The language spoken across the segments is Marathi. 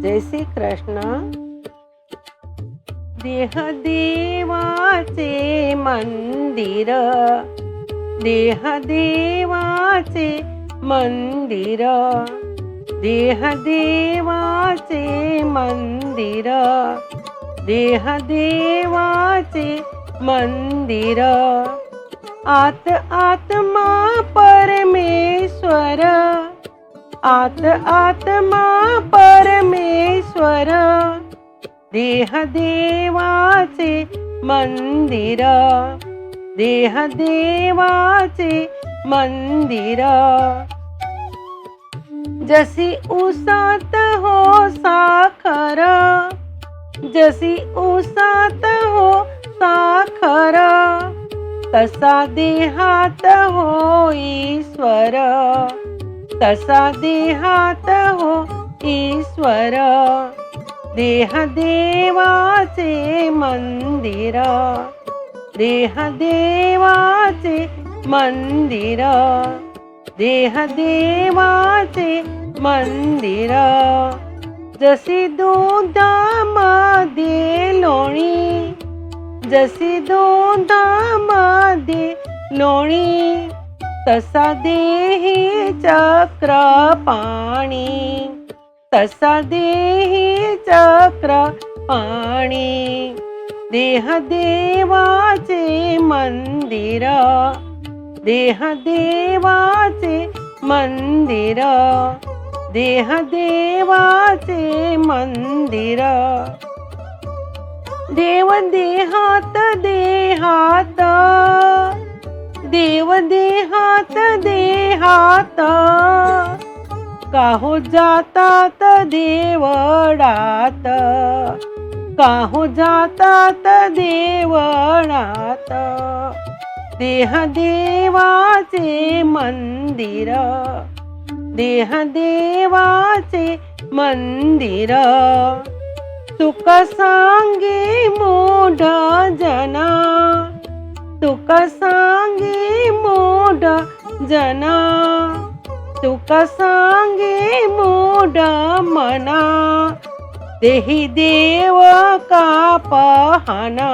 जय श्री कृष्ण। देह देवाचे मंदिर, देह देवाचे मंदिर, देह देवाचे मंदिर, देह देवाचे मंदिर। आत आत्मा परमेश्वर, आत आत्मा परमेश्वर, देह देवाचे मंदिर, देह देवाचे मंदिर। जशी उसात हो साखर, जशी उसात हो साखर, तसा देहात हो ईश्वर, तसा देहात हो ईश्वर। देह देवाचे मंदिर, देह देवाचे मंदिर, देह देवाचे मंदिर। जशी दुधामध्ये लोणी, जशी दुधामध्ये लोणी, तसा देही चक्र पाणी, तसा देही चक्र पाणी। देह देवाचे मंदिर, देह देवाचे मंदिर, देह देवाचे मंदिर। देव देहात देहात, देव देहात देहात, काहो जातात देवळात, काहो जातात देवळात। देह देवाचे मंदिर, देह देवाचे मंदिर। तुक सांगे मूढ जना, तुक सांगे मूढ जना, तुक सांगे मूढ मना, देही देव का पाहना,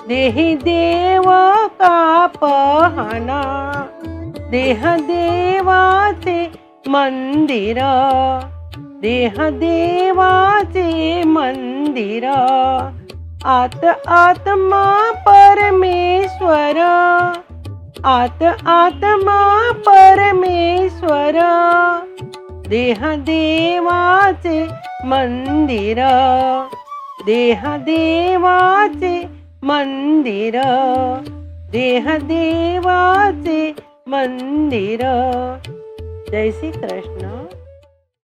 देही देव का पाहना। देह देवाचे मंदिर, देह देवाचे मंदिर। आत आत्मा परमेश्वर, आत आत्मा परमेश्वर, देह देवाचे मंदिर, देह देवाचे मंदिर, देह देवाचे मंदिर। जय श्री कृष्ण।